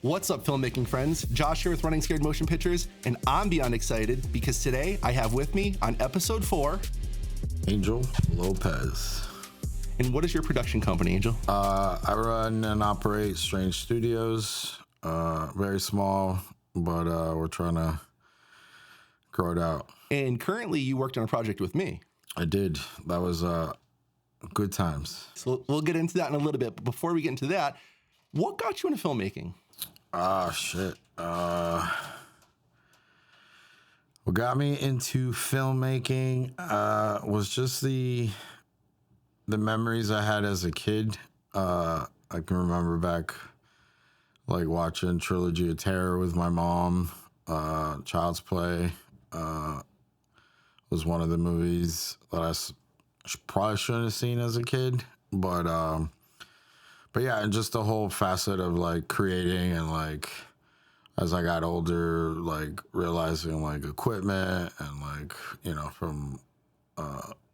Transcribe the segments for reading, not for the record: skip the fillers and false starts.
What's up, filmmaking friends? Josh here with Runningscaredmotionpictures, and I'm beyond excited because today I have with me on episode 4, Angel Lopez. And what is your production company, Angel? I run and operate Strange Studios. Very small, but we're trying to grow it out. And currently you worked on a project with me. I did. That was good times. So we'll get into that in a little bit. But before we get into that, what got you into filmmaking? Shit. What got me into filmmaking was just the memories I had as a kid. I can remember back like watching Trilogy of Terror with my mom. Child's Play was one of the movies that I probably shouldn't have seen as a kid, but yeah, and just the whole facet of like creating and like as I got older, like realizing like equipment and like, you know, from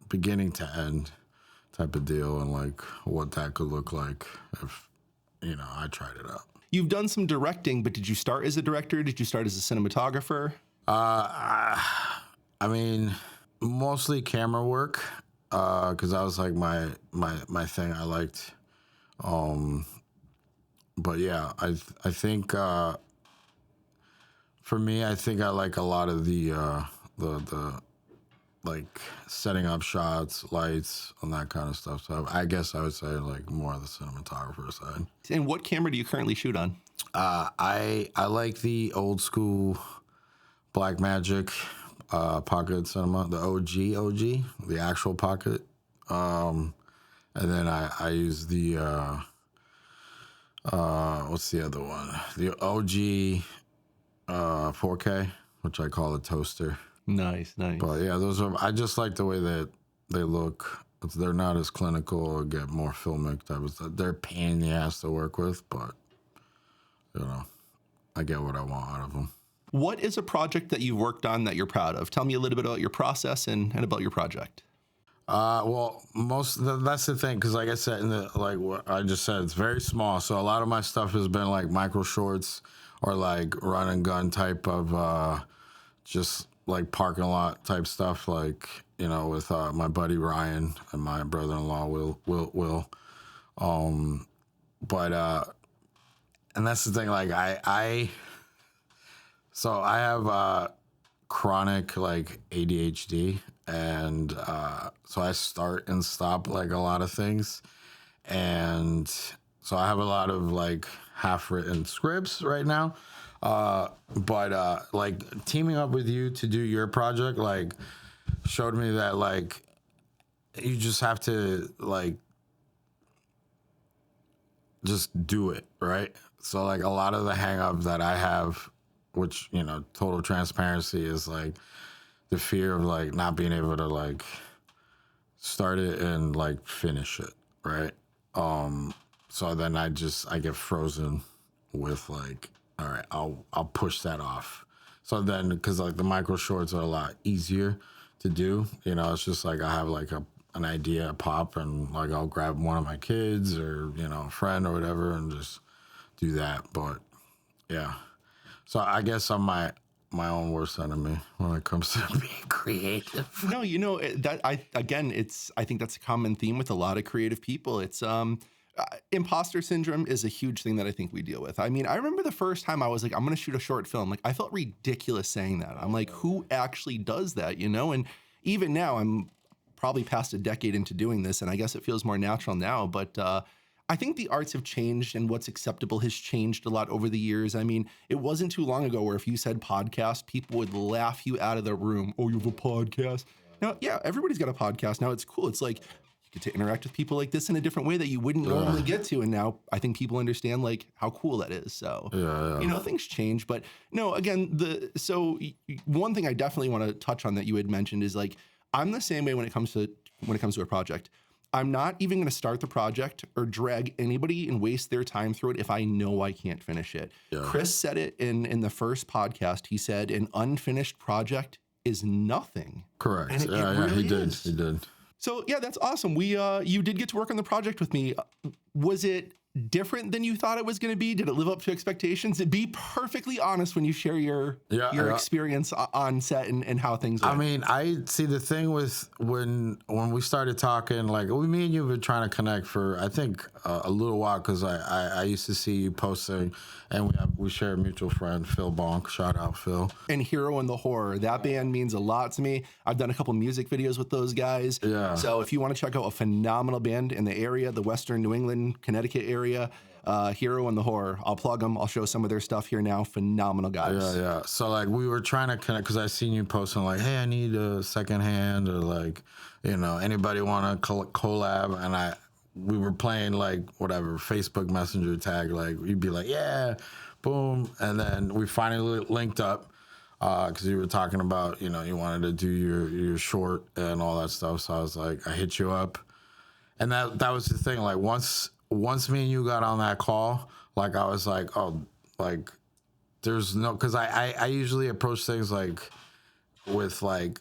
beginning to end type of deal and like what that could look like if, you know, I tried it out. You've done some directing, but did you start as a director? Did you start as a cinematographer? I mean, mostly camera work, because that was like my thing I liked. But yeah, I think for me, I think I like a lot of the like setting up shots, lights, and that kind of stuff. So I guess I would say like more of the cinematographer side. And what camera do you currently shoot on? I like the old school Blackmagic pocket cinema, the OG, the actual pocket. And then I use the what's the other one? The OG 4K, which I call a toaster. Nice. But yeah, those are. I just like the way that they look. They're not as clinical or get more filmic type of stuff. They're a pain in the ass to work with, but you know, I get what I want out of them. What is a project that you've worked on that you're proud of? Tell me a little bit about your process and about your project. Well, that's the thing, because like I said, like what I just said, it's very small. So a lot of my stuff has been like micro shorts or like run and gun type of just like parking lot type stuff, like, you know, with my buddy Ryan and my brother-in-law Will. But and that's the thing, like I have chronic like ADHD, and so I start and stop like a lot of things, and so I have a lot of like half-written scripts right now, but like teaming up with you to do your project like showed me that like you just have to like just do it, right? So like a lot of the hang-up that I have, which, you know, total transparency, is like the fear of like not being able to like start it and like finish it, right? So then I get frozen with like, all right, I'll push that off. So then, because like the micro shorts are a lot easier to do, you know, it's just like I have like an idea pop, and like I'll grab one of my kids or, you know, a friend or whatever and just do that. But yeah. So I guess I'm my own worst enemy when it comes to being creative. No, you know, that I think that's a common theme with a lot of creative people. It's imposter syndrome is a huge thing that I think we deal with. I mean, I remember the first time I was like, I'm going to shoot a short film. Like, I felt ridiculous saying that. I'm like, who actually does that, you know? And even now, I'm probably past a decade into doing this, and I guess it feels more natural now. But I think the arts have changed, and what's acceptable has changed a lot over the years. I mean, it wasn't too long ago where if you said podcast, people would laugh you out of the room. Oh, you have a podcast? Now, yeah, everybody's got a podcast now. It's cool. It's like you get to interact with people like this in a different way that you wouldn't normally get to. And now I think people understand like how cool that is. So, you know, things change. But no, again, one thing I definitely want to touch on that you had mentioned is like, I'm the same way when it comes to a project. I'm not even going to start the project or drag anybody and waste their time through it if I know I can't finish it. Yeah. Chris said it in the first podcast. He said an unfinished project is nothing. Correct. And he did. So yeah, that's awesome. You did get to work on the project with me. Was it different than you thought it was going to be? Did it live up to expectations? Be perfectly honest when you share your experience on set and how things went. I mean, I see the thing with when we started talking, like me and you have been trying to connect for I think a little while, because I used to see you posting, and we share a mutual friend, Phil Bonk. Shout out Phil. And Hero and the Horror, that band means a lot to me. I've done a couple music videos with those guys. Yeah. So if you want to check out a phenomenal band in the area, the Western New England, Connecticut area, Hero and the Horror, I'll plug them. I'll show some of their stuff here now. Phenomenal guys. Yeah. So like we were trying to connect, because I seen you posting like, hey, I need a second hand, or like, anybody want to collab, and we were playing like whatever Facebook Messenger tag, like you'd be like, yeah, boom, and then we finally linked up because you were talking about you wanted to do your short and all that stuff. So I was like, I hit you up, and that was the thing. Like once me and you got on that call, like I was like, oh, like there's no, because I usually approach things like with like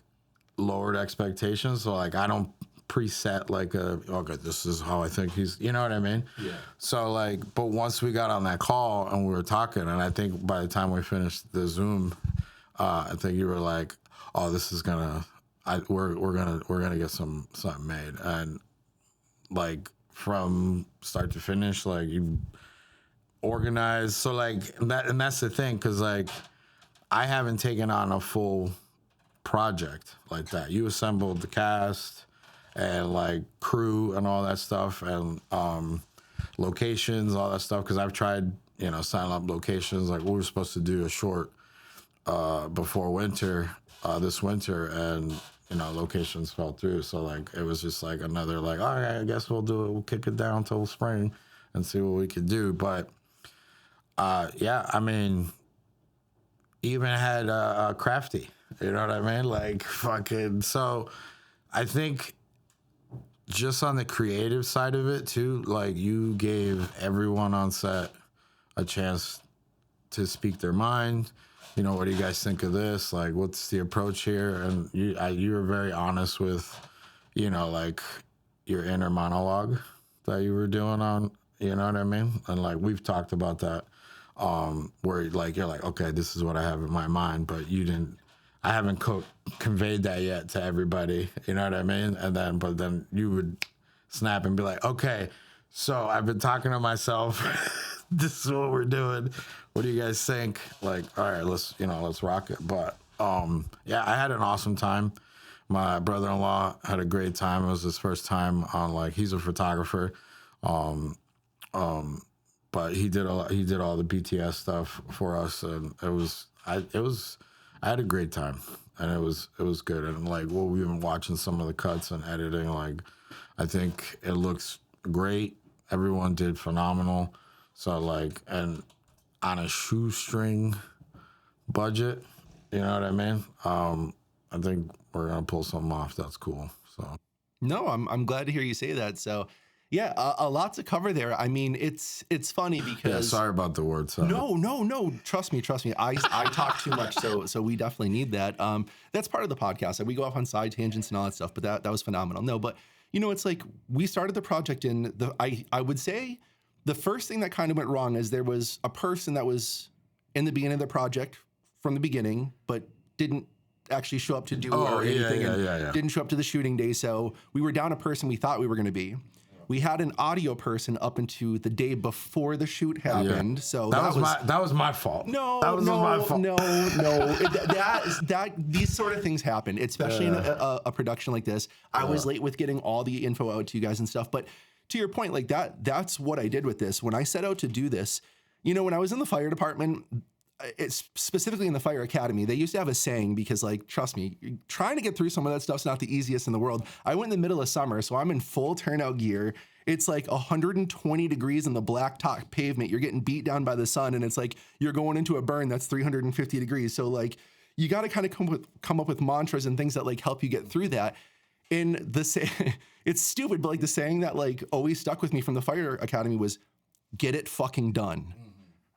lowered expectations, so like I don't preset like okay, this is how I think he's, you know what I mean? Yeah. So like, but once we got on that call and we were talking, and I think by the time we finished the Zoom, I think you were like, oh, this is we're gonna get something made, and like from start to finish, like you organized. So like and that's the thing, because like I haven't taken on a full project like that. You assembled the cast and like crew and all that stuff, and locations, all that stuff, because I've tried signing up locations. Like we were supposed to do a short before winter, this winter, and locations fell through. So like it was just like another like, all right, I guess we'll kick it down till spring and see what we could do. But yeah, I mean, even had Crafty, you know what I mean? Like fucking. So I think just on the creative side of it too, like you gave everyone on set a chance to speak their mind. What do you guys think of this? Like, what's the approach here? And you were very honest with, like your inner monologue that you were doing on, you know what I mean? And like, we've talked about that, where like, you're like, okay, this is what I have in my mind, but I haven't conveyed that yet to everybody, you know what I mean? But then you would snap and be like, okay, so I've been talking to myself. This is what we're doing. What do you guys think? Like, all right, let's rock it. But yeah, I had an awesome time. My brother-in-law had a great time. It was his first time on, like, he's a photographer. But he did all the BTS stuff for us, and I had a great time, and it was good. And like, well, we've been watching some of the cuts and editing. Like, I think it looks great. Everyone did phenomenal. So like, and on a shoestring budget, you know what I mean? I think we're gonna pull something off. That's cool. So no, I'm glad to hear you say that. So yeah, a lot to cover there. I mean, it's funny because yeah, sorry about the words. No. Trust me. I talk too much, so we definitely need that. That's part of the podcast. We go off on side tangents and all that stuff, but that was phenomenal. No, but it's like we started the project in I would say the first thing that kind of went wrong is there was a person that was in the beginning of the project from the beginning, but didn't actually show up to do anything. Didn't show up to the shooting day. So we were down a person we thought we were going to be. We had an audio person up into the day before the shoot happened. Yeah. So that was my fault. No, that was my fault. No. These sort of things happen, especially in a production like this. I was late with getting all the info out to you guys and stuff, but to your point, like that's what I did with this. When I set out to do this, when I was in the fire department, it's specifically in the fire academy, they used to have a saying, because like, trust me, trying to get through some of that stuff's not the easiest in the world. I went in the middle of summer, so I'm in full turnout gear. It's like 120 degrees in the blacktop pavement. You're getting beat down by the sun, and it's like you're going into a burn that's 350 degrees. So like, you got to kind of come up with mantras and things that like help you get through that. And it's stupid, but like the saying that like always stuck with me from the fire academy was, get it fucking done. Mm-hmm.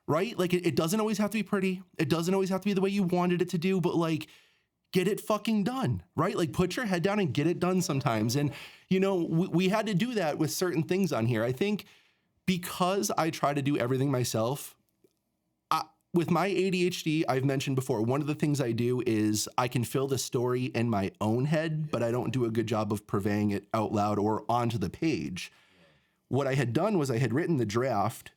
Right? Like it doesn't always have to be pretty. It doesn't always have to be the way you wanted it to do, but like, get it fucking done, right? Like put your head down and get it done sometimes. And, we had to do that with certain things on here. I think because I try to do everything myself, with my ADHD, I've mentioned before, one of the things I do is I can fill the story in my own head, but I don't do a good job of purveying it out loud or onto the page. What I had done was I had written the draft,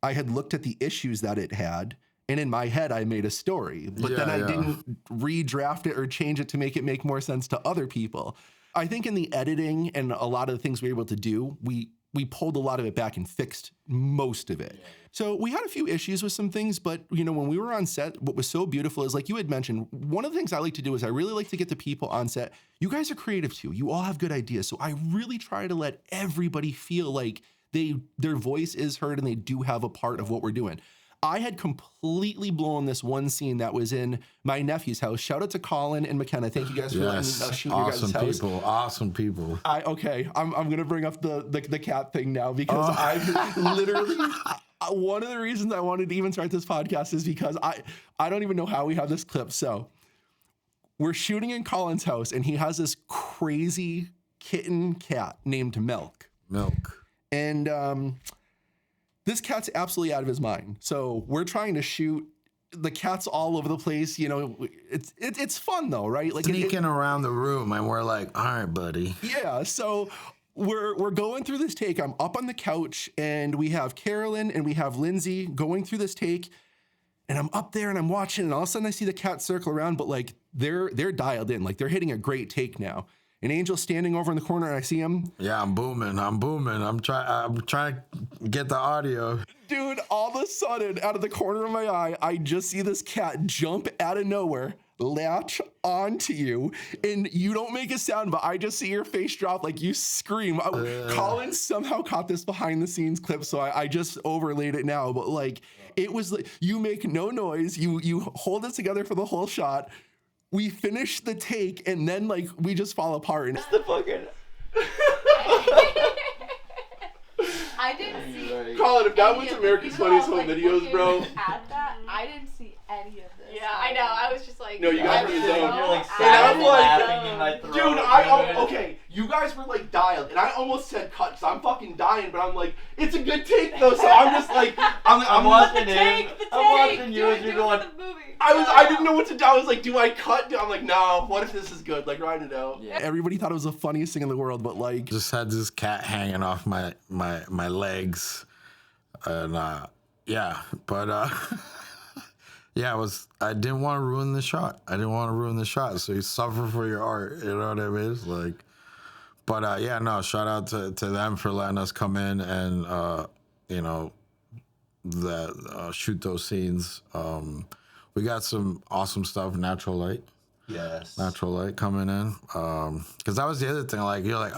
I had looked at the issues that it had, and in my head, I made a story. But then I didn't redraft it or change it to make it make more sense to other people. I think in the editing and a lot of the things we were able to do, we pulled a lot of it back and fixed most of it. So we had a few issues with some things, but when we were on set, what was so beautiful is, like you had mentioned, one of the things I like to do is I really like to get the people on set. You guys are creative too. You all have good ideas. So I really try to let everybody feel like their voice is heard and they do have a part of what we're doing. I had completely blown this one scene that was in my nephew's house. Shout out to Colin and McKenna. Thank you guys for letting us shoot your guys' house. Awesome people. I'm gonna bring up the cat thing now because I've literally one of the reasons I wanted to even start this podcast is because I don't even know how we have this clip. So we're shooting in Colin's house and he has this crazy kitten cat named Milk. And this cat's absolutely out of his mind. So we're trying to shoot. The cat's all over the place. It's fun though, right? Like sneaking around the room, and we're like, "All right, buddy." Yeah. So we're going through this take. I'm up on the couch, and we have Carolyn and we have Lindsay going through this take, and I'm up there and I'm watching, and all of a sudden I see the cat circle around, but like they're dialed in, like they're hitting a great take now. And Angel's standing over in the corner, and I see him. Yeah, I'm booming. I'm trying to get the audio. Dude, all of a sudden, out of the corner of my eye, I just see this cat jump out of nowhere, latch onto you, and you don't make a sound, but I just see your face drop, like you scream. Colin somehow caught this behind the scenes clip, so I just overlaid it now. But like, it was like, you make no noise, you hold it together for the whole shot. We finish the take, and then like we just fall apart. And it's the fucking. I didn't see. Colin, if that was America's Funniest Home Videos, bro. At that, I didn't see any of this. Yeah, I know. I was just like. No, you guys were in the zone. You're like I'm like, laughing in my throat. Dude, okay, you guys were like dialed, and I almost said cut because I'm fucking dying, but I'm like, it's a good take though, so I'm just like, I'm watching The him. take. I'm watching you as you're going. I didn't know what to do. I was like, do I cut? I'm like, no. What if this is good? Like, write it out. Yeah. Everybody thought it was the funniest thing in the world, but like, just had this cat hanging off my legs, and yeah, but yeah, I didn't want to ruin the shot. So you suffer for your art. You know what I mean? It's like, but yeah, no. Shout out to them for letting us come in and shoot those scenes. We got some awesome stuff, natural light. Yes. Natural light coming in. Because that was the other thing. Like, you're like,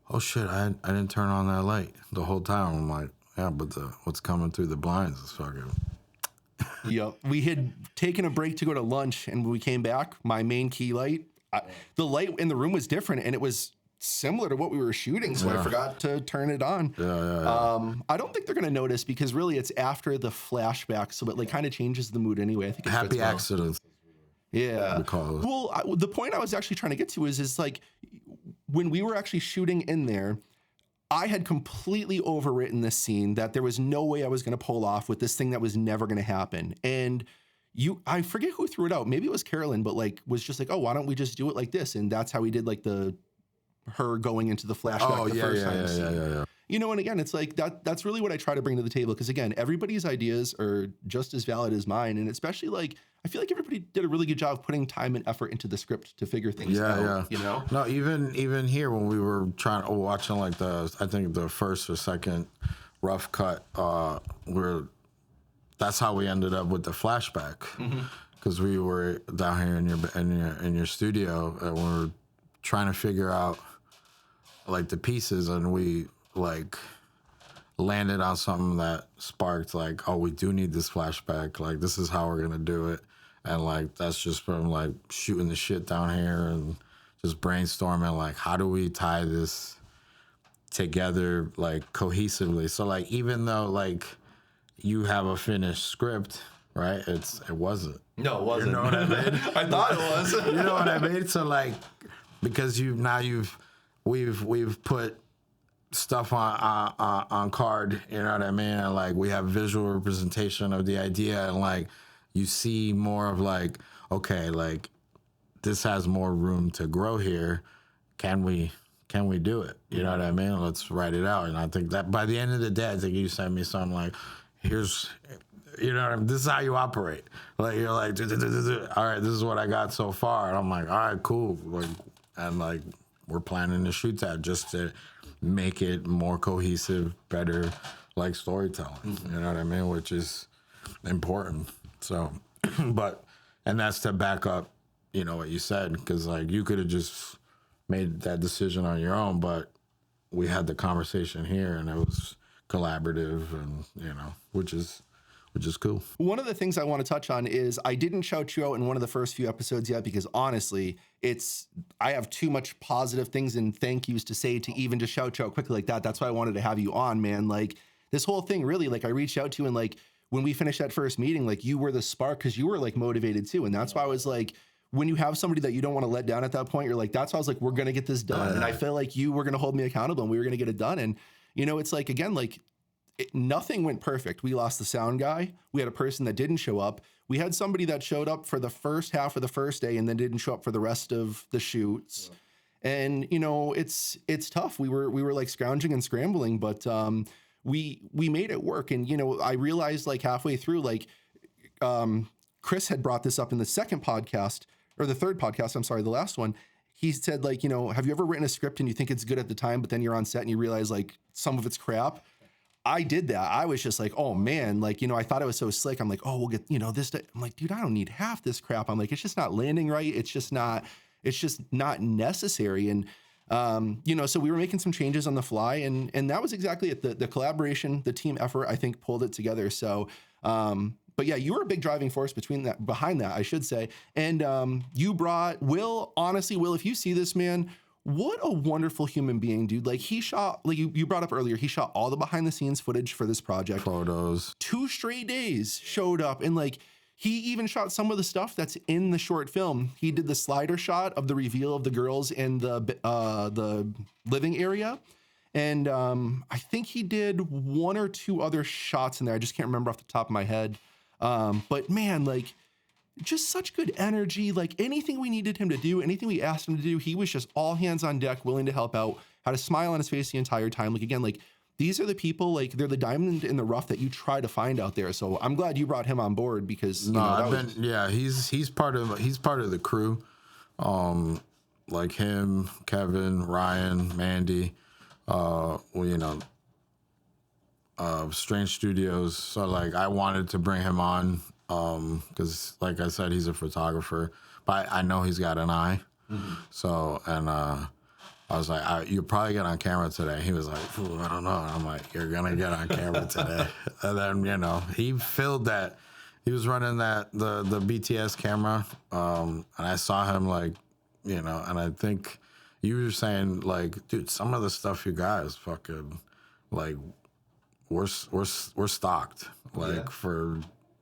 oh shit, I didn't turn on that light the whole time. I'm like, yeah, but what's coming through the blinds is fucking. Yep. We had taken a break to go to lunch, and when we came back, my main key light, the light in the room was different, and it was similar to what we were shooting, so I forgot to turn it on. Yeah. I don't think they're gonna notice because really it's after the flashback, so it like kind of changes the mood anyway. I think it happy fits well. Accidents. Yeah. Well, the point I was actually trying to get to is like when we were actually shooting in there, I had completely overwritten this scene that there was no way I was gonna pull off with this thing that was never gonna happen. And I forget who threw it out. Maybe it was Carolyn, but like was just like, oh, why don't we just do it like this? And that's how we did like her going into the flashback first time. Yeah. And again, it's like that's really what I try to bring to the table. Because again, everybody's ideas are just as valid as mine. And especially like, I feel like everybody did a really good job of putting time and effort into the script to figure things out. Yeah. No, even here when we were watching like I think the first or second rough cut, that's how we ended up with the flashback. Because we were down here in your studio and we were trying to figure out like the pieces, and we like landed on something that sparked like, oh, we do need this flashback, like this is how we're gonna do it. And like that's just from like shooting the shit down here and just brainstorming like how do we tie this together like cohesively. So like even though like you have a finished script, right, it wasn't. No, it wasn't. You know what I mean? I thought it was. You know what I mean? So like because we've put stuff on card, you know what I mean? And like we have visual representation of the idea, and like you see more of like, okay, like this has more room to grow here. Can we do it? You know what I mean? Let's write it out. And I think that by the end of the day, I think you send me something like, here's, you know what I mean? This is how you operate. Like you're like, all right, this is what I got so far. And I'm like, all right, cool. Like, and like we're planning to shoot that just to make it more cohesive, better, like storytelling. You know what I mean? Which is important. So, and that's to back up, you know, what you said, because like you could have just made that decision on your own, but we had the conversation here and it was collaborative, and you know, which is cool. One of the things I want to touch on is I didn't shout you out in one of the first few episodes yet because honestly, I have too much positive things and thank yous to say to even just shout you out quickly like that. That's why I wanted to have you on, man. Like this whole thing really, like I reached out to you and like when we finished that first meeting, like you were the spark because you were like motivated too. And that's why I was like, when you have somebody that you don't want to let down at that point, you're like, that's why I was like, we're going to get this done. And I feel like you were going to hold me accountable and we were going to get it done. And, you know, it's like, again, like nothing went perfect. We lost the sound guy. We had a person that didn't show up. We had somebody that showed up for the first half of the first day and then didn't show up for the rest of the shoots. Yeah. And, you know, it's tough. We were like scrounging and scrambling, but we made it work. And, you know, I realized like halfway through, like Chris had brought this up in the second podcast, or the third podcast, I'm sorry, the last one. He said, like, you know, have you ever written a script and you think it's good at the time, but then you're on set and you realize like some of it's crap? I did that. I was just like, oh man, like, you know, I thought it was so slick. I'm like, oh, we'll get, you know, this. I'm like, dude, I don't need half this crap. I'm like, it's just not landing right. It's just not necessary. And, you know, so we were making some changes on the fly and that was exactly it. The collaboration, the team effort, I think pulled it together. So, but yeah, you were a big driving force behind that, I should say. And you brought Will. Honestly, Will, if you see this man, what a wonderful human being, dude. Like he shot, like you brought up earlier, he shot all the behind the scenes footage for this project. Photos. 2 straight days showed up and like he even shot some of the stuff that's in the short film. He did the slider shot of the reveal of the girls in the living area. And I think he did 1 or 2 other shots in there. I just can't remember off the top of my head. But man, like just such good energy, like anything we needed him to do, anything we asked him to do, he was just all hands on deck, willing to help out, had a smile on his face the entire time. Like, again, like these are the people, like they're the diamond in the rough that you try to find out there. So I'm glad you brought him on board because he's part of the crew. Like him, Kevin, Ryan, Mandy, Strange Studios. So like I wanted to bring him on because like I said, he's a photographer, but I know he's got an eye. Mm-hmm. So, and I was like, you'll probably get on camera today. He was like, I don't know. And I'm like, you're going to get on camera today. And then, you know, he filled that. He was running the BTS camera. And I saw him like, you know, and I think you were saying like, dude, some of the stuff you got is fucking like, we're stocked. Like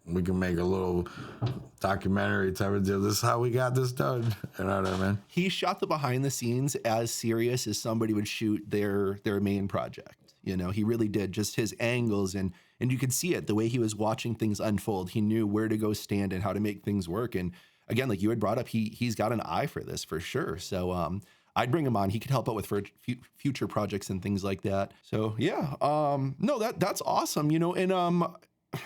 we can make a little documentary type of deal. This is how we got this done. You know what I mean? He shot the behind the scenes as serious as somebody would shoot their main project. You know, he really did. Just his angles and you could see it the way he was watching things unfold. He knew where to go stand and how to make things work. And again, like you had brought up, he's got an eye for this for sure. So I'd bring him on. He could help out with future projects and things like that. So yeah, no, that's awesome. You know, and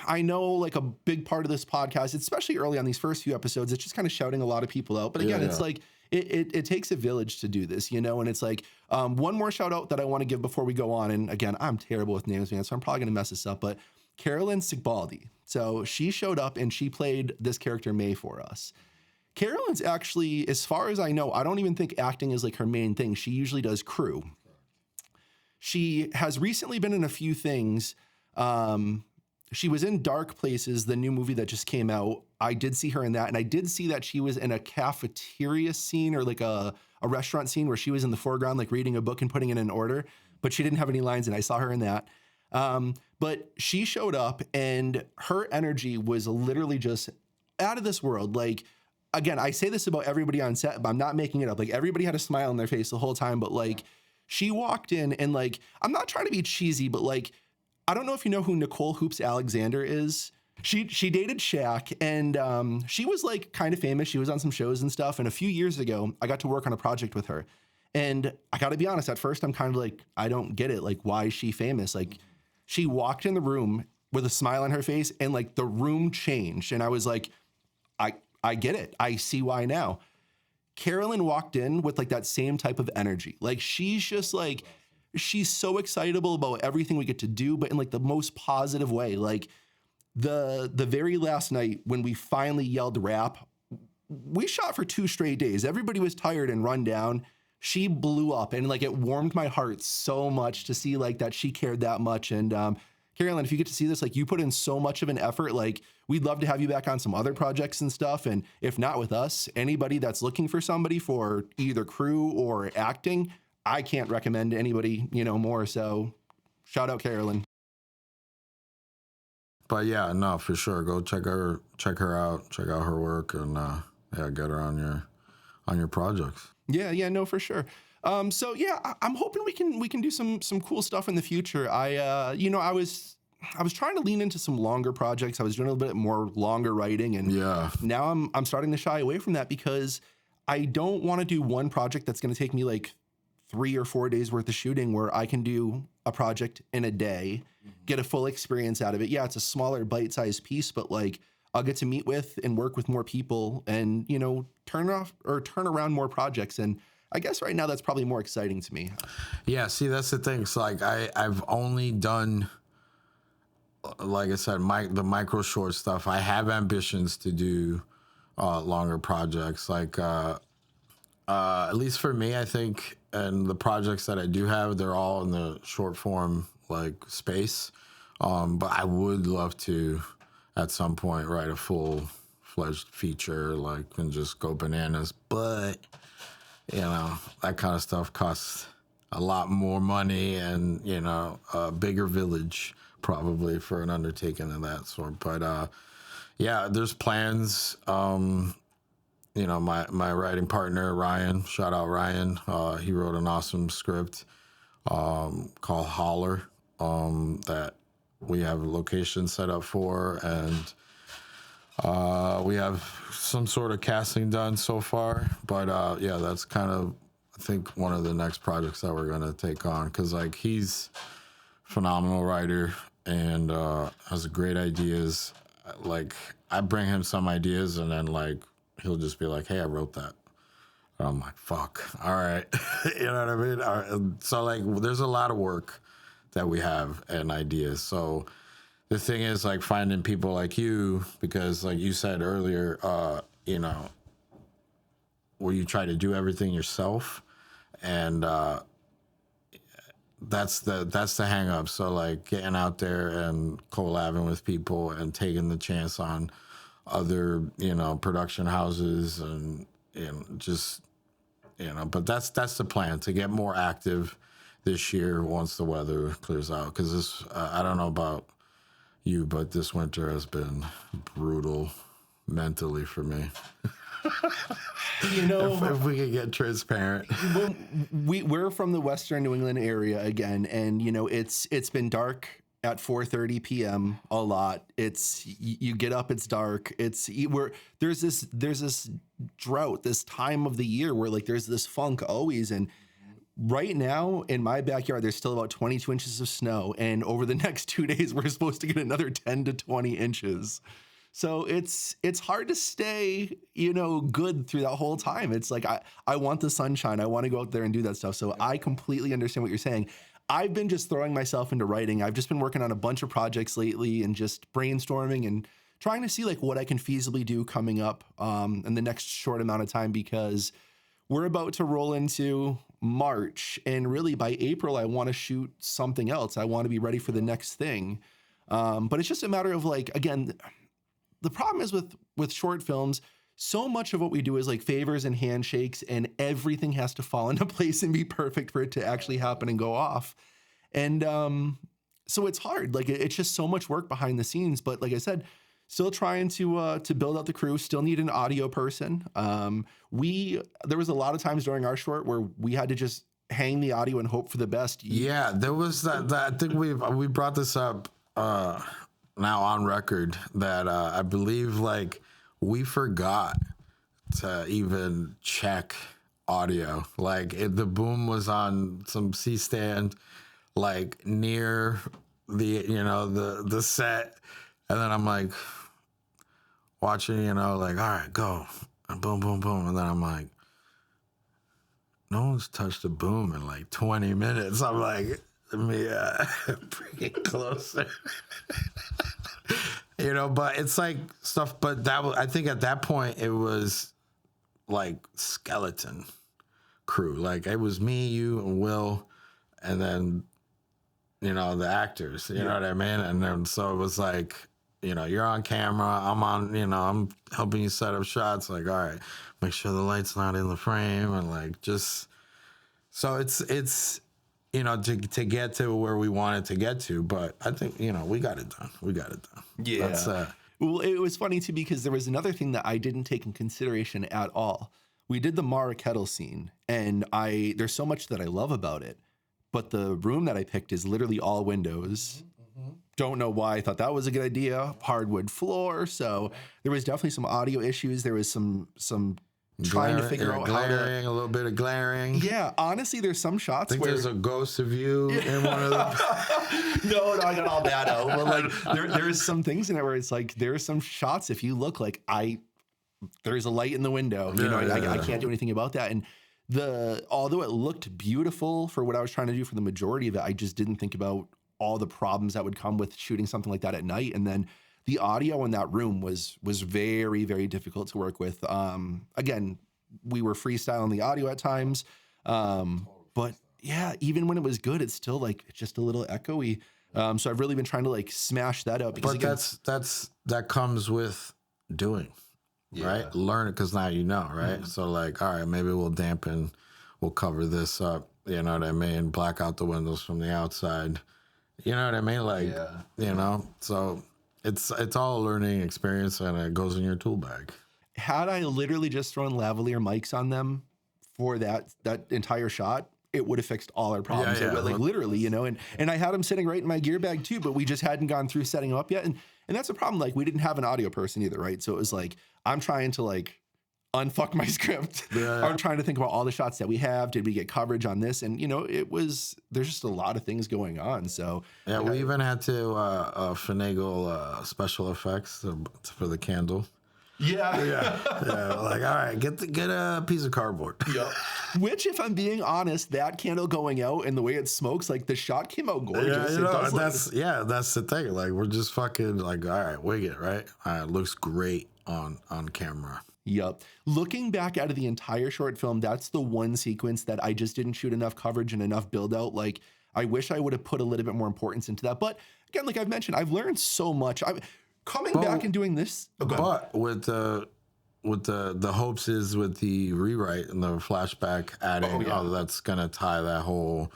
I know like a big part of this podcast, especially early on these first few episodes, it's just kind of shouting a lot of people out. But again, it's like it takes a village to do this, you know, and it's like one more shout out that I want to give before we go on. And again, I'm terrible with names, man, so I'm probably going to mess this up. But Carolyn Sigbaldi. So she showed up and she played this character May for us. Carolyn's actually, as far as I know, I don't even think acting is like her main thing. She usually does crew. She has recently been in a few things. She was in Dark Places, the new movie that just came out. I did see her in that. And I did see that she was in a cafeteria scene or like a restaurant scene where she was in the foreground, like reading a book and putting it in order, but she didn't have any lines and I saw her in that. But she showed up and her energy was literally just out of this world. Like, again, I say this about everybody on set, but I'm not making it up. Like everybody had a smile on their face the whole time, but like She walked in and like, I'm not trying to be cheesy, but like, I don't know if you know who Nicole Hoops Alexander is. She dated Shaq, and she was like kind of famous. She was on some shows and stuff. And a few years ago, I got to work on a project with her. And I got to be honest, at first, I'm kind of like, I don't get it. Like, why is she famous? Like, she walked in the room with a smile on her face, and like the room changed. And I was like, I get it. I see why now. Carolyn walked in with like that same type of energy. Like, she's just like, she's so excitable about everything we get to do, but in like the most positive way. Like, the very last night when we finally yelled rap, we shot for 2 straight days. Everybody was tired and run down. She blew up, and like it warmed my heart so much to see like that she cared that much. And Carolyn, if you get to see this, like you put in so much of an effort. Like, we'd love to have you back on some other projects and stuff. And if not with us, anybody that's looking for somebody for either crew or acting, I can't recommend anybody, more. So shout out Carolyn. But yeah, no, for sure. Go check her out, check out her work, and get her on your projects. Yeah, no, for sure. So yeah, I'm hoping we can do some cool stuff in the future. I was trying to lean into some longer projects. I was doing a little bit more longer writing, and now I'm starting to shy away from that because I don't want to do one project that's going to take me like 3 or 4 days worth of shooting, where I can do a project in a day, get a full experience out of it. Yeah, it's a smaller bite-sized piece, but like I'll get to meet with and work with more people and, turn around more projects. And I guess right now that's probably more exciting to me. Yeah, see, that's the thing. It's like I've only done, like I said, the micro short stuff. I have ambitions to do longer projects. Like at least for me, I think, and the projects that I do have, they're all in the short form like space. But I would love to, at some point, write a full-fledged feature, like, and just go bananas. But that kind of stuff costs a lot more money, and a bigger village probably for an undertaking of that sort. But yeah, there's plans. My writing partner Ryan, shout out Ryan. He wrote an awesome script called Holler that we have a location set up for, and we have some sort of casting done so far. But yeah, that's kind of, I think, one of the next projects that we're gonna take on, because like he's a phenomenal writer and has great ideas. Like, I bring him some ideas, and then like he'll just be like, "Hey, I wrote that." And I'm like, "Fuck, all right." You know what I mean? All right. So like, there's a lot of work that we have and ideas. So the thing is like finding people like you, because like you said earlier, where you try to do everything yourself, and that's the hang up. So like getting out there and collabing with people and taking the chance on other, production houses, and just, but that's the plan, to get more active this year once the weather clears out. Because this, I don't know about you, but this winter has been brutal mentally for me. If we could get transparent. We're from the Western New England area again, and it's been dark at 4:30 p.m. a lot. It's, you get up, it's dark. There's this drought, this time of the year where like there's this funk always. And right now in my backyard, there's still about 22 inches of snow, and over the next 2 days, we're supposed to get another 10 to 20 inches. So it's hard to stay, good through that whole time. It's like, I want the sunshine. I want to go out there and do that stuff. So I completely understand what you're saying. I've been just throwing myself into writing. I've just been working on a bunch of projects lately and just brainstorming and trying to see like what I can feasibly do coming up in the next short amount of time, because we're about to roll into March, and really by April, I want to shoot something else. I want to be ready for the next thing. But it's just a matter of like, again, the problem is with short films, so much of what we do is like favors and handshakes, and everything has to fall into place and be perfect for it to actually happen and go off. And so it's hard. Like, it's just so much work behind the scenes. But like I said, still trying to build out the crew. Still need an audio person. There was a lot of times during our short where we had to just hang the audio and hope for the best. Yeah, there was that I think we brought this up now on record that I believe like we forgot to even check audio. Like the boom was on some C stand like near the the set, and then I'm like watching, like, all right, go, and boom, boom, boom, and then I'm like, no one's touched the boom in like 20 minutes. I'm like, let me bring it closer. But it's like stuff, but I think at that point it was like skeleton crew. Like it was me, you, and Will, and then, the actors, you know what I mean? And then, so it was like, you're on camera, I'm on, I'm helping you set up shots. Like, all right, make sure the light's not in the frame, and like, just, so it's, to get to where we wanted to get to, but I think, we got it done. Yeah. That's, well, it was funny too, because there was another thing that I didn't take in consideration at all. We did the Mara Kettle scene, and there's so much that I love about it, but the room that I picked is literally all windows. Don't know why I thought that was a good idea. Hardwood floor. So there was definitely some audio issues. There was some trying to figure out glaring, a little bit of glaring. Yeah, honestly, there's some shots where there's a ghost of you in one of them. No, I got all that out. But like there's some things in it where it's like there's some shots, if you look, like there's a light in the window. I can't do anything about that. And although it looked beautiful for what I was trying to do for the majority of it, I just didn't think about all the problems that would come with shooting something like that at night. And then the audio in that room was very, very difficult to work with. Again, we were freestyling the audio at times. But yeah, even when it was good, it's still like, it's just a little echoey. So I've really been trying to like smash that up. Because but that comes with doing, right? Learn it, because now right? So like, all right, maybe we'll cover this up, you know what I mean? Black out the windows from the outside. You know what I mean? Like, so it's all a learning experience, and it goes in your tool bag. Had I literally just thrown lavalier mics on them for that entire shot, it would have fixed all our problems. Yeah. Like literally, and I had them sitting right in my gear bag too, but we just hadn't gone through setting them up yet. And that's a problem. Like, we didn't have an audio person either, right? So it was like, I'm trying to like unfuck my script. I'm trying to think about all the shots that we have. Did we get coverage on this? And there's just a lot of things going on. So yeah, we even had to finagle special effects for the candle. Yeah. Like, all right, get a piece of cardboard. Yeah. Which, if I'm being honest, that candle going out and the way it smokes, like the shot came out gorgeous. That's the thing. Like, we're just fucking like, all right, wig it, right? All right, looks great on camera. Yep. Looking back at the entire short film, that's the one sequence that I just didn't shoot enough coverage and enough build out. Like, I wish I would have put a little bit more importance into that. But again, like I've mentioned, I've learned so much. Coming back and doing this. But with the hopes is with the rewrite and the flashback adding, that's gonna tie that whole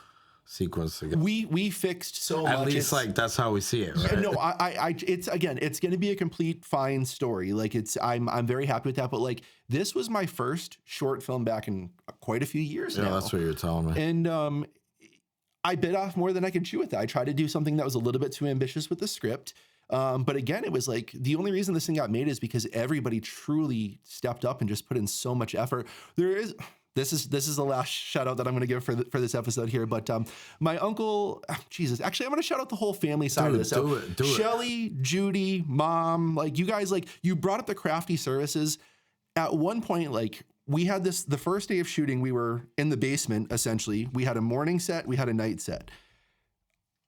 sequence together. We fixed so much. At least like that's how we see it, right? No, it's going to be a complete fine story. Like I'm very happy with that. But like, this was my first short film back in quite a few years now. Yeah, that's what you're telling me. And I bit off more than I could chew with it. I tried to do something that was a little bit too ambitious with the script. But again, it was like the only reason this thing got made is because everybody truly stepped up and just put in so much effort. This is the last shout out that I'm going to give for this episode here. But my uncle, Jesus, actually, I'm going to shout out the whole family side of this. Do it. Shelly, Judy, Mom, like you guys, like you brought up the crafty services. At one point, like we had the first day of shooting, we were in the basement, essentially. We had a morning set, we had a night set.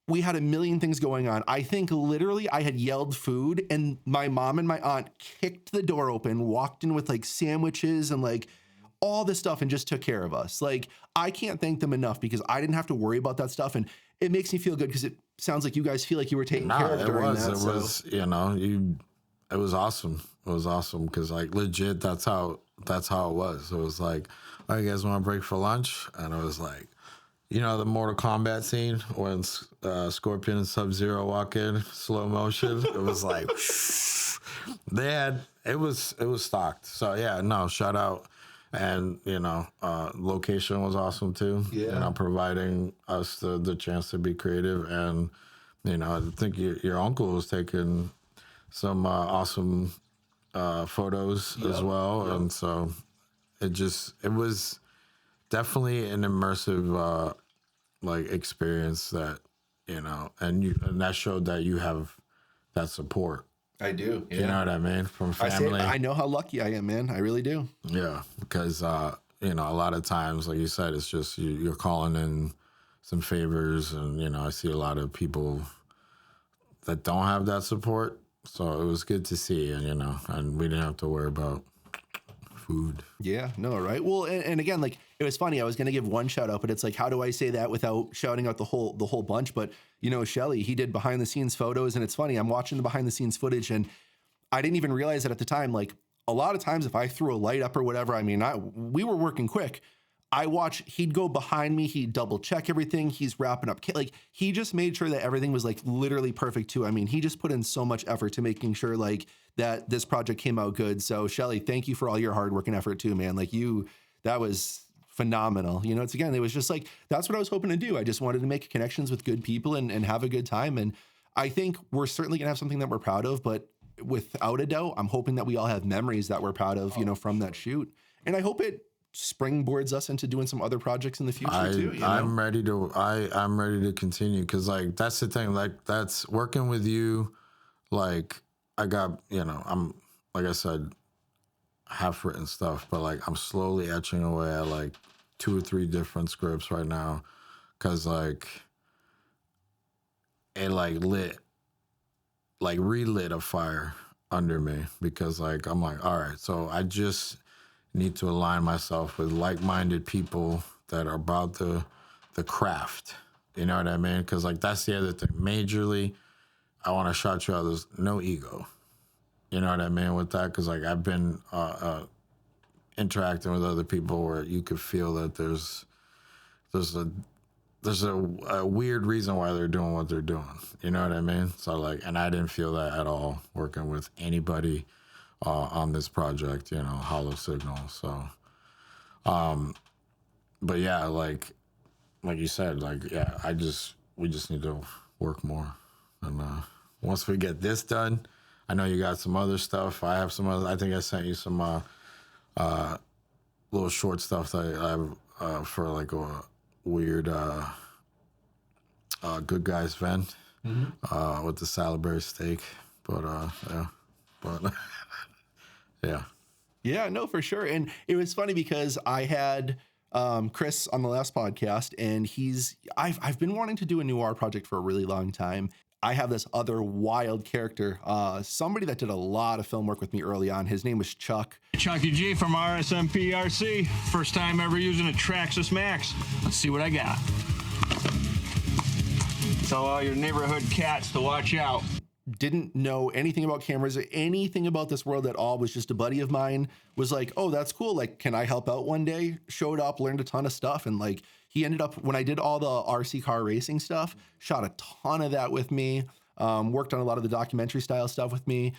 We had a million things going on. I think literally I had yelled food, and my mom and my aunt kicked the door open, walked in with like sandwiches and like all this stuff, and just took care of us. Like, I can't thank them enough, because I didn't have to worry about that stuff. And it makes me feel good, because it sounds like you guys feel like you were taken care of during that. It was, it was awesome. It was awesome, because like legit, that's how it was. It was like, oh, you guys want to break for lunch? And it was like, the Mortal Kombat scene when Scorpion and Sub-Zero walk in slow motion. It was like it was stocked. So yeah, no, shout out. And, location was awesome too. Yeah. Providing us the chance to be creative. And, I think your uncle was taking some awesome photos as well. And so it was definitely an immersive experience that, and that showed that you have that support. I do. Yeah. You know what I mean? From I family. know how lucky I am, man. I really do. Yeah, because a lot of times, like you said, it's just you're calling in some favors, and I see a lot of people that don't have that support. So it was good to see, and we didn't have to worry about food. Yeah, no, right. Well, and again, like it was funny. I was gonna give one shout out, but it's like, how do I say that without shouting out the whole bunch? But Shelly, he did behind the scenes photos, and it's funny. I'm watching the behind the scenes footage, and I didn't even realize it at the time. Like a lot of times, if I threw a light up or whatever, I mean, we were working quick. He'd go behind me, he'd double check everything. He's wrapping up, like he just made sure that everything was like literally perfect too. I mean, he just put in so much effort to making sure like that this project came out good. So Shelly, thank you for all your hard work and effort too, man. Like that was phenomenal. It was just like, that's what I was hoping to do. I just wanted to make connections with good people and have a good time. And I think we're certainly gonna have something that we're proud of, but without a doubt, I'm hoping that we all have memories that we're proud of, from that shoot. And I hope it springboards us into doing some other projects in the future too. I'm ready to continue, because like that's the thing, like that's working with you. Like I got, I'm, like I said, half written stuff, but like I'm slowly etching away at like 2 or 3 different scripts right now, because like it relit a fire under me, because like I'm like, all right, so I just need to align myself with like-minded people that are about the craft. You know what I mean? Because like that's the other thing. Majorly, I want to shout you out. There's no ego. You know what I mean with that? Because like I've been interacting with other people where you could feel that there's a weird reason why they're doing what they're doing. You know what I mean? So like, and I didn't feel that at all working with anybody on this project, Hollow Signal. So, but yeah, like you said, like, yeah, we just need to work more. And once we get this done, I know you got some other stuff. I have some other, I think I sent you some little short stuff that I have for like a weird Good Guys event with the Salisbury steak. But yeah, but yeah. Yeah, no, for sure. And it was funny because I had Chris on the last podcast, and I've been wanting to do a noir project for a really long time. I have this other wild character, somebody that did a lot of film work with me early on. His name was Chuck. Chucky G from RSMP RC. First time ever using a Traxxas Max. Let's see what I got. Tell all your neighborhood cats to watch out. Didn't know anything about cameras or anything about this world at all. Was just a buddy of mine. Was like, oh, that's cool. Like, can I help out one day? Showed up, learned a ton of stuff. And like, he ended up, when I did all the RC car racing stuff, shot a ton of that with me. Worked on a lot of the documentary style stuff with me.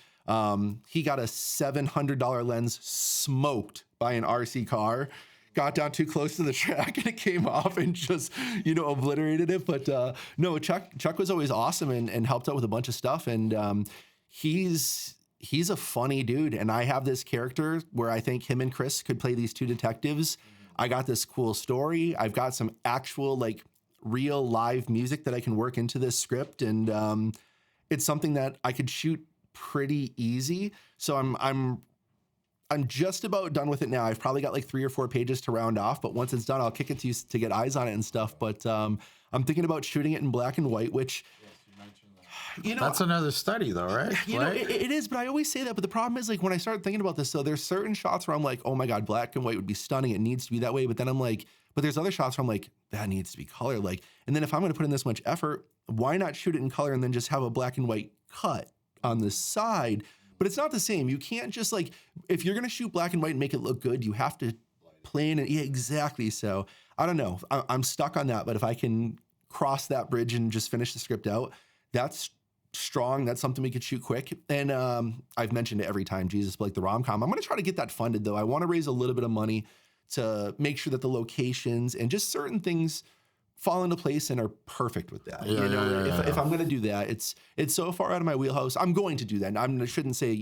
He got a $700 lens smoked by an RC car. Got down too close to the track and it came off and just, obliterated it. But no, Chuck was always awesome and helped out with a bunch of stuff. And he's a funny dude. And I have this character where I think him and Chris could play these two detectives. I got this cool story. I've got some actual like real live music that I can work into this script. And it's something that I could shoot pretty easy. So I'm just about done with it now. I've probably got like 3 or 4 pages to round off, but once it's done, I'll kick it to you to get eyes on it and stuff. But I'm thinking about shooting it in black and white, which, that's another study though, right? It is, but I always say that. But the problem is like when I start thinking about this, so there's certain shots where I'm like, oh my God, black and white would be stunning. It needs to be that way. But then I'm like, but there's other shots where I'm like, that needs to be color. Like, and then if I'm going to put in this much effort, why not shoot it in color and then just have a black and white cut on the side? But it's not the same. You can't just like, if you're going to shoot black and white and make it look good, you have to plan it. Yeah, exactly. So I don't know. I'm stuck on that. But if I can cross that bridge and just finish the script out, that's strong. That's something we could shoot quick. And I've mentioned it every time, Jesus, but like the rom-com. I'm going to try to get that funded though. I want to raise a little bit of money to make sure that the locations and just certain things fall into place and are perfect with that. If I'm going to do that, it's so far out of my wheelhouse. I'm going to do that. And I shouldn't say,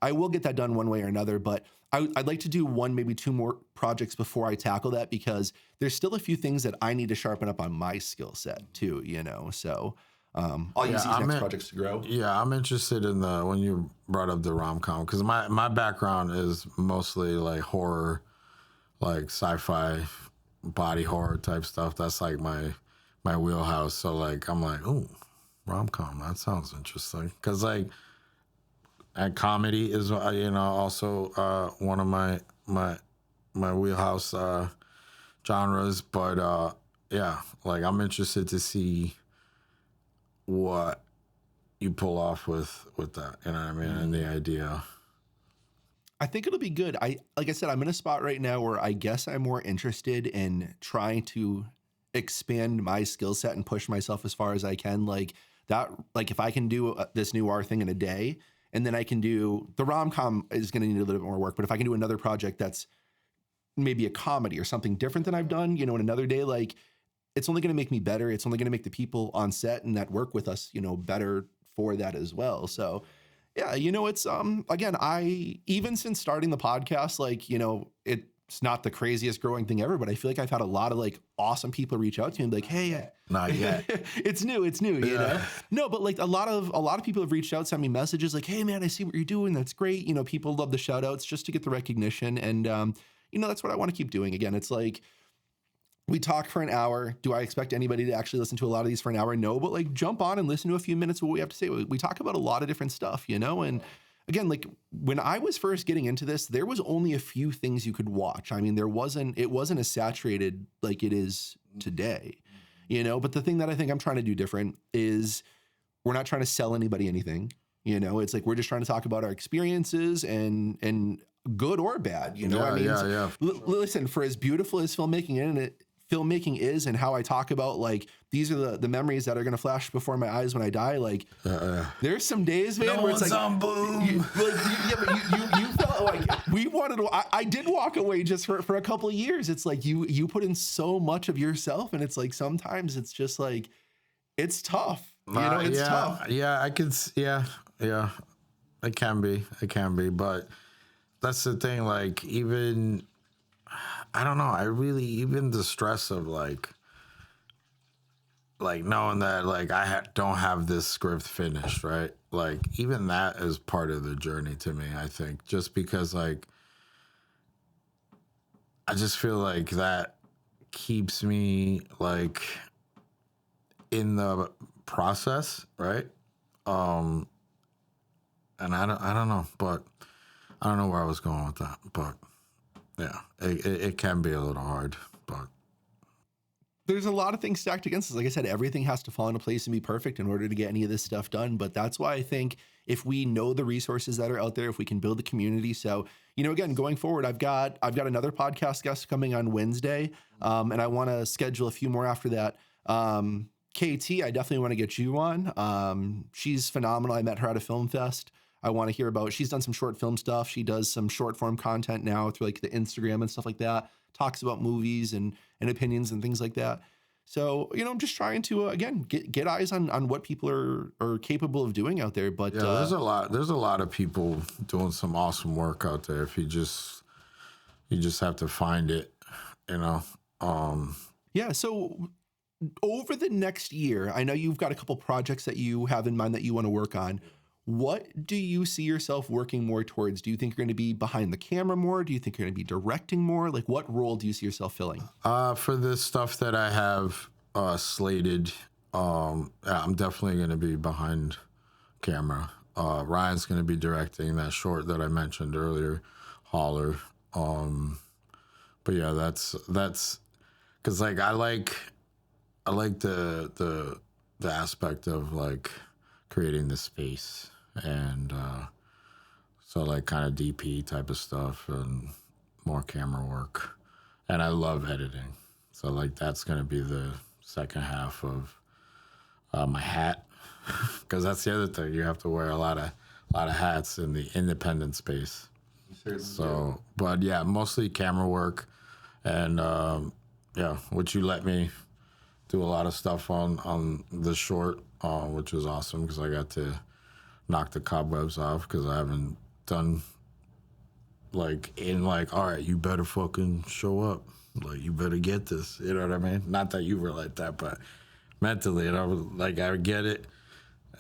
I will get that done one way or another, but I'd like to do one, maybe two more projects before I tackle that, because there's still a few things that I need to sharpen up on my skill set too, so I'll use these next projects to grow. Yeah, I'm interested in when you brought up the rom-com, because my background is mostly like horror, like sci-fi, body horror type stuff. That's like my wheelhouse. So like I'm like, ooh, rom-com, that sounds interesting. Because like, and comedy is also one of my wheelhouse genres. But yeah, like I'm interested to see what you pull off with that, you know what I mean, and the idea. I think it'll be good. Like I said, I'm in a spot right now where I guess I'm more interested in trying to expand my skill set and push myself as far as I can. Like if I can do this new art thing in a day, and then I can do the rom-com is going to need a little bit more work. But if I can do another project that's maybe a comedy or something different than I've done, in another day, like it's only going to make me better. It's only going to make the people on set and that work with us, better for that as well. So yeah, it's, again, even since starting the podcast, like, it's not the craziest growing thing ever, but I feel like I've had a lot of like awesome people reach out to me and be like, hey, not yet. it's new, No, but like a lot of people have reached out, sent me messages like, hey man, I see what you're doing. That's great. People love the shout outs just to get the recognition. And, that's what I want to keep doing. Again, it's like, we talk for an hour. Do I expect anybody to actually listen to a lot of these for an hour? No, but like jump on and listen to a few minutes of what we have to say. We talk about a lot of different stuff, and again, like when I was first getting into this, there was only a few things you could watch. I mean, it wasn't as saturated like it is today, but the thing that I think I'm trying to do different is we're not trying to sell anybody anything, it's like, we're just trying to talk about our experiences and good or bad, Listen, for as beautiful as filmmaking is and how I talk about like these are the memories that are going to flash before my eyes when I die, like there's some days, man, where it's like on boom. But you felt like we wanted to, I did walk away just for a couple of years. It's like you put in so much of yourself, and it's like sometimes it's just like it's tough, it's tough. I could it can be, but that's the thing, like even I don't know. Even the stress of like knowing that like don't have this script finished, right? Like even that is part of the journey to me, I think, just because like I just feel like that keeps me like in the process, right? And I don't know, but I don't know where I was going with that, but yeah, it can be a little hard, but there's a lot of things stacked against us. Like I said, everything has to fall into place and be perfect in order to get any of this stuff done. But that's why I think if we know the resources that are out there, if we can build the community. So, again, going forward, I've got another podcast guest coming on Wednesday, and I want to schedule a few more after that. KT, I definitely want to get you on. She's phenomenal. I met her at a film fest. I want to hear about, she's done some short film stuff. She does some short form content now through like the Instagram and stuff like that, talks about movies and opinions and things like that. So, I'm just trying to, again, get eyes on what people are capable of doing out there. But yeah, there's a lot of people doing some awesome work out there. If you just have to find it, Yeah. So over the next year, I know you've got a couple projects that you have in mind that you want to work on. What do you see yourself working more towards? Do you think you're going to be behind the camera more? Do you think you're going to be directing more? Like, what role do you see yourself filling? For the stuff that I have slated, I'm definitely going to be behind camera. Ryan's going to be directing that short that I mentioned earlier, Holler. But yeah, that's because like I like the aspect of like creating the space. And so like kind of DP type of stuff and more camera work. And I love editing. So like that's going to be the second half of my hat. Because that's the other thing. You have to wear a lot of hats in the independent space. So, but yeah, mostly camera work. And yeah, which you let me do a lot of stuff on the short, which was awesome because I got to knock the cobwebs off because I haven't done all right, you better fucking show up. Like, you better get this. You know what I mean? Not that you were like that, but mentally, and I was like, I get it.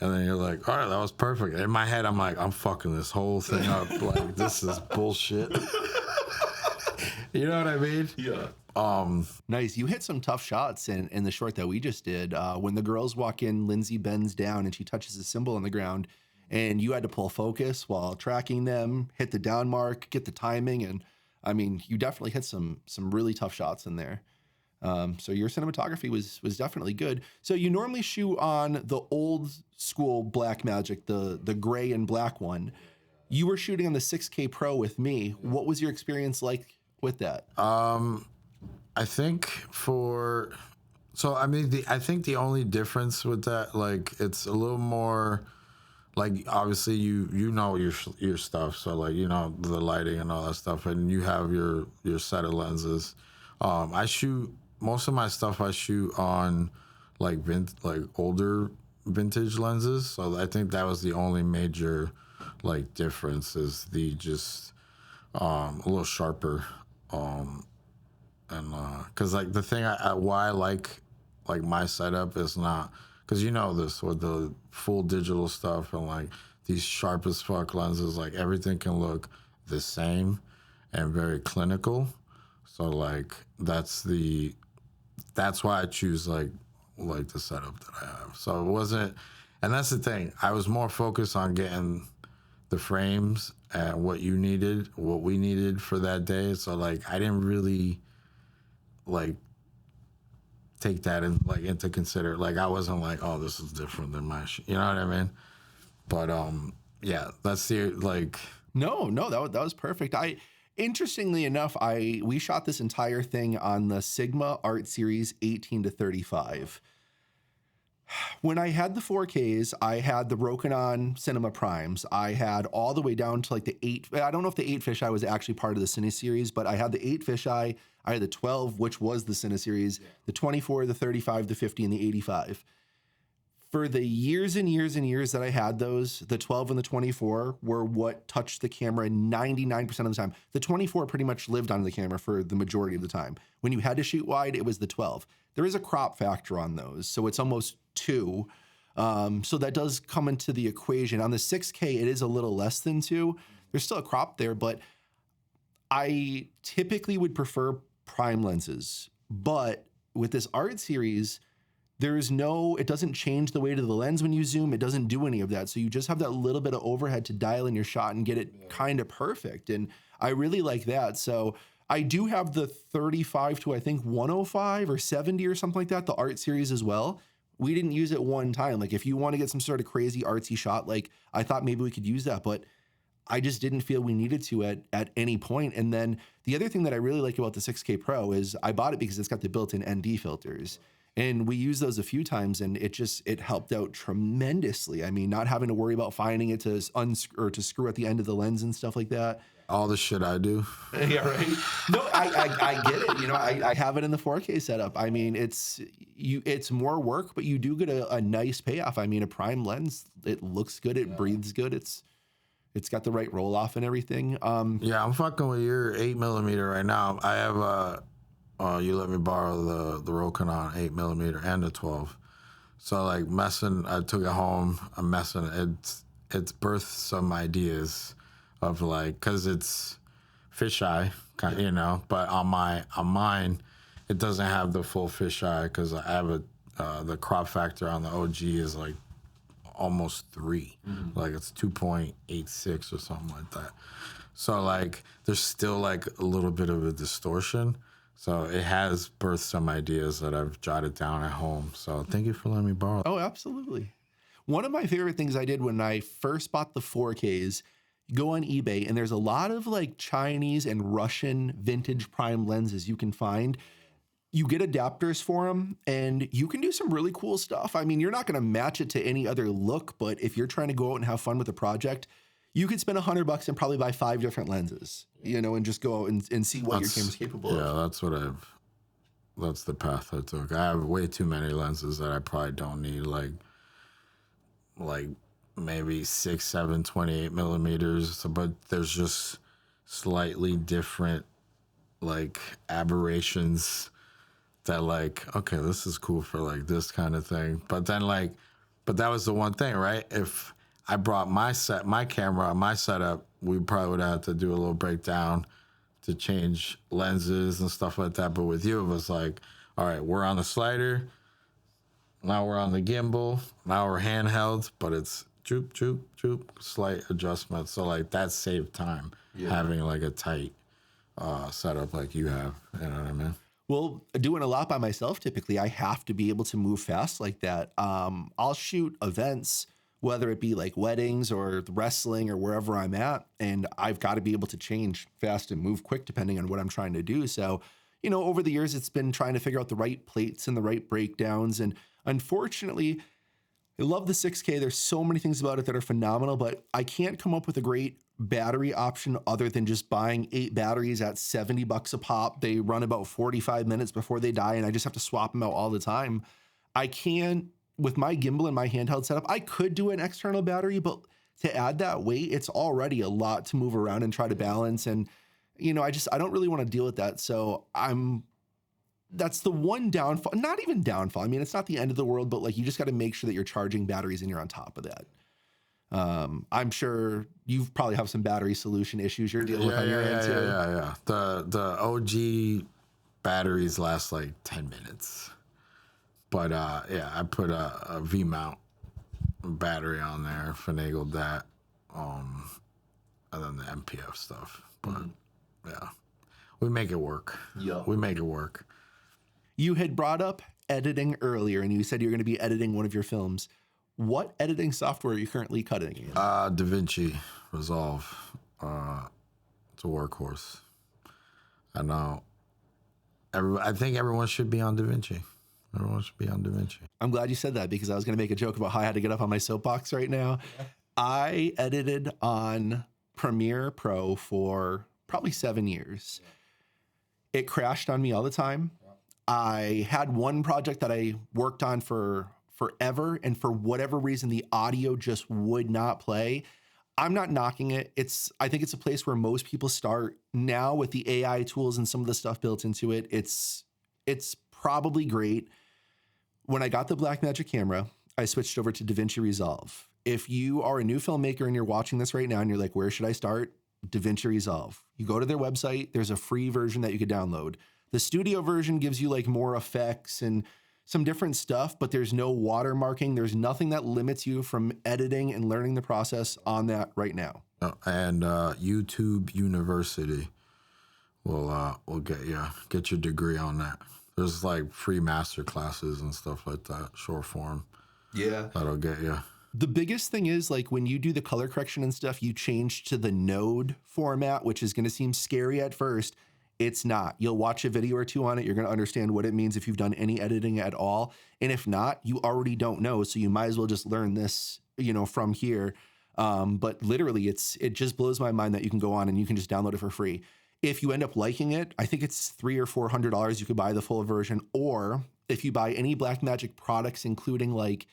And then you're like, all right, that was perfect. In my head, I'm like, I'm fucking this whole thing up. Like, this is bullshit. You know what I mean? Yeah. Nice. You hit some tough shots in the short that we just did. When the girls walk in, Lindsay bends down and she touches a symbol on the ground, and you had to pull focus while tracking them, hit the down mark, get the timing, and I mean, you definitely hit some really tough shots in there. So your cinematography was definitely good. So you normally shoot on the old school Blackmagic, the gray and black one. You were shooting on the 6K Pro with me. What was your experience like with that? I think I think the only difference with that, like, it's a little more, like, obviously you know your stuff, so like, you know, the lighting and all that stuff, and you have your set of lenses. I shoot most of my stuff. I shoot on like older vintage lenses, so I think that was the only major like difference, is the just a little sharper, and because like the thing why I like my setup is not because you know this with the full digital stuff and like these sharp as fuck lenses, like everything can look the same and very clinical. So like that's why I choose like the setup that I have. So it wasn't, and that's the thing. I was more focused on getting the frames and what we needed for that day. So like I didn't really like take that into consider. Like I wasn't like, oh, this is different than my you know what I mean? But yeah, that's the like. No, that was perfect. Interestingly enough, we shot this entire thing on the Sigma Art Series 18 to 35. When I had the 4Ks, I had the Rokinon Cinema Primes. I had all the way down to like the 8. I don't know if the 8 fisheye was actually part of the Cine series, but I had the 8 fisheye. I had the 12, which was the Cine series, the 24, the 35, the 50, and the 85. For the years and years and years that I had those, the 12 and the 24 were what touched the camera 99% of the time. The 24 pretty much lived on the camera for the majority of the time. When you had to shoot wide, it was the 12. There is a crop factor on those, so it's almost 2. So that does come into the equation. On the 6K, it is a little less than 2. There's still a crop there, but I typically would prefer prime lenses. But with this art series, it doesn't change the weight of the lens when you zoom. It doesn't do any of that. So you just have that little bit of overhead to dial in your shot and get it kind of perfect. And I really like that. So I do have the 35 to I think 105 or 70 or something like that, the art series as well. We didn't use it one time. Like if you want to get some sort of crazy artsy shot, like I thought maybe we could use that, but I just didn't feel we needed to at any point. And then the other thing that I really like about the 6K Pro is I bought it because it's got the built-in ND filters. And we used those a few times, and it helped out tremendously. I mean, not having to worry about finding it to screw at the end of the lens and stuff like that. All the shit I do. Yeah, right. No, I get it. You know, I have it in the 4K setup. I mean, it's more work, but you do get a nice payoff. I mean, a prime lens, it looks good, it breathes good, it's got the right roll off and everything. Yeah, I'm fucking with your 8mm right now. I have you let me borrow the Rokinon 8mm and the 12. So like I took it home. I'm messing. It's birthed some ideas of like, cause it's fisheye, you know. But on mine, it doesn't have the full fisheye because I have the crop factor on the OG is like almost 3, like it's 2.86 or something like that. So like there's still like a little bit of a distortion. So it has birthed some ideas that I've jotted down at home. So thank you for letting me borrow. Oh, absolutely. One of my favorite things I did when I first bought the 4Ks, you go on eBay and there's a lot of like Chinese and Russian vintage prime lenses you can find. You get adapters for them and you can do some really cool stuff. I mean, you're not going to match it to any other look, but if you're trying to go out and have fun with a project, you could spend $100 and probably buy 5 different lenses. you know, and just go out and see what your camera's capable of. Yeah, that's the path I took. I have way too many lenses that I probably don't need, like maybe 6, 7, 28 millimeters, but there's just slightly different like aberrations that like, okay, this is cool for like this kind of thing. But then but that was the one thing, right? If I brought my camera, my setup, we probably would have to do a little breakdown to change lenses and stuff like that. But with you, it was like, all right, we're on the slider. Now we're on the gimbal. Now we're handheld, but it's droop, droop, droop, slight adjustment. So like that saved time having like a tight setup like you have. You know what I mean? Well, doing a lot by myself, typically I have to be able to move fast like that. I'll shoot events, whether it be like weddings or wrestling or wherever I'm at, and I've got to be able to change fast and move quick depending on what I'm trying to do. So, you know, over the years, it's been trying to figure out the right plates and the right breakdowns. And unfortunately, I love the 6K. There's so many things about it that are phenomenal, but I can't come up with a great battery option other than just buying 8 batteries at $70 a pop. They run about 45 minutes before they die, and I just have to swap them out all the time. I can't, with my gimbal and my handheld setup, I could do an external battery, but to add that weight, it's already a lot to move around and try to balance. And, you know, I don't really want to deal with that. So that's the one downfall, not even downfall. I mean, it's not the end of the world, but like, you just got to make sure that you're charging batteries and you're on top of that. I'm sure you probably have some battery solution issues you're dealing with on your end too. Yeah. The OG batteries last like 10 minutes. But I put a V-mount battery on there, finagled that, and then the MPF stuff. But yeah, we make it work. Yeah. We make it work. You had brought up editing earlier, and you said you're going to be editing one of your films. What editing software are you currently cutting in? DaVinci Resolve. It's a workhorse. I know. I think everyone should be on DaVinci. Everyone should be on DaVinci. I'm glad you said that, because I was going to make a joke about how I had to get up on my soapbox right now. I edited on Premiere Pro for probably 7 years. It crashed on me all the time. I had one project that I worked on for forever, and for whatever reason, the audio just would not play. I'm not knocking it. I think it's a place where most people start now with the AI tools and some of the stuff built into it. It's probably great. When I got the Blackmagic camera, I switched over to DaVinci Resolve. If you are a new filmmaker and you're watching this right now and you're like, where should I start? DaVinci Resolve. You go to their website, there's a free version that you could download. The studio version gives you like more effects and some different stuff, but there's no watermarking. There's nothing that limits you from editing and learning the process on that right now. And YouTube University will get your degree on that. There's like free master classes and stuff like that, short form. Yeah. That'll get you. The biggest thing is, like, when you do the color correction and stuff, you change to the node format, which is going to seem scary at first. It's not. You'll watch a video or two on it. You're going to understand what it means if you've done any editing at all. And if not, you already don't know. So you might as well just learn this, you know, from here. But literally, it just blows my mind that you can go on and you can just download it for free. If you end up liking it, I think it's $300 or $400. You could buy the full version. Or if you buy any Blackmagic products, including like,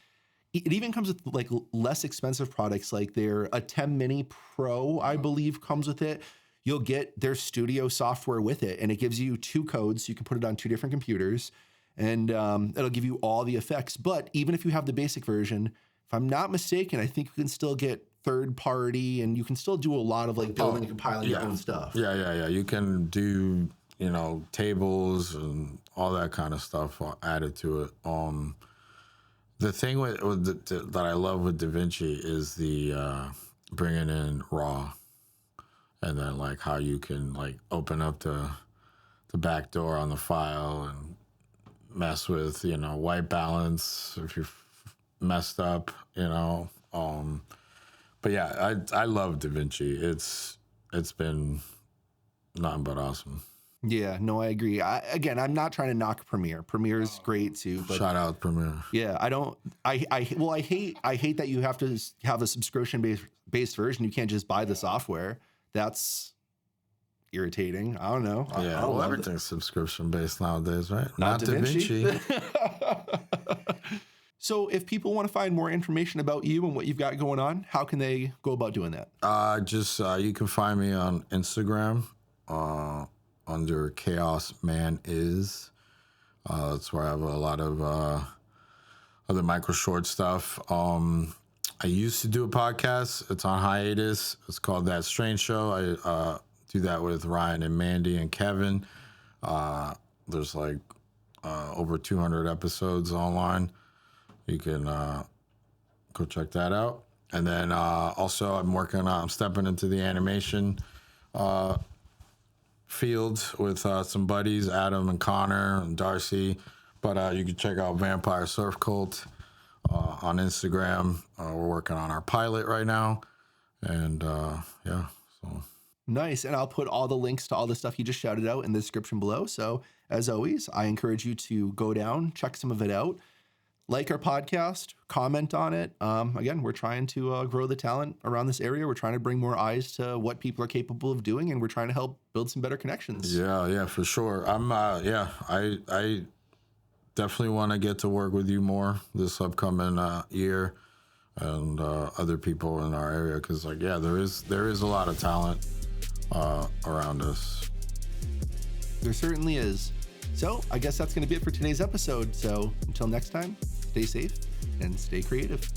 it even comes with like less expensive products, like their A10 Mini Pro, I believe, comes with it. You'll get their studio software with it, and it gives you 2 codes. So you can put it on 2 different computers, and it'll give you all the effects. But even if you have the basic version, if I'm not mistaken, I think you can still get third party, and you can still do a lot of like building and compiling your own stuff. Yeah. You can do, you know, tables and all that kind of stuff added to it. The thing that I love with DaVinci is the bringing in RAW. And then like how you can like open up the back door on the file and mess with, you know, white balance if you're messed up, you know. But yeah, I love DaVinci. It's been nothing but awesome. Yeah, no, I agree. I'm not trying to knock Premiere. Premiere's great too. But shout out Premiere. Yeah, I hate that you have to have a subscription based version. You can't just buy the software. That's irritating. I don't know. I Yeah, don't well, love it. everything's subscription based nowadays, right? Not Not Da Da Vinci. Vinci. So if people want to find more information about you and what you've got going on, how can they go about doing that? You can find me on Instagram under Chaos Man Is. That's where I have a lot of other micro short stuff. I used to do a podcast. It's on hiatus. It's called That Strange Show. I do that with Ryan and Mandy and Kevin. There's like over 200 episodes online. You can go check that out. And then also I'm stepping into the animation field with some buddies, Adam and Connor and Darcy. But you can check out Vampire Surf Cult on Instagram. We're working on our pilot right now. And yeah, so. Nice. And I'll put all the links to all the stuff you just shouted out in the description below. So as always, I encourage you to go down, check some of it out. Like our podcast, comment on it. Again, we're trying to grow the talent around this area. We're trying to bring more eyes to what people are capable of doing, and we're trying to help build some better connections. Yeah, for sure. I definitely want to get to work with you more this upcoming year and other people in our area because, there is a lot of talent around us. There certainly is. So I guess that's going to be it for today's episode. So until next time, stay safe and stay creative.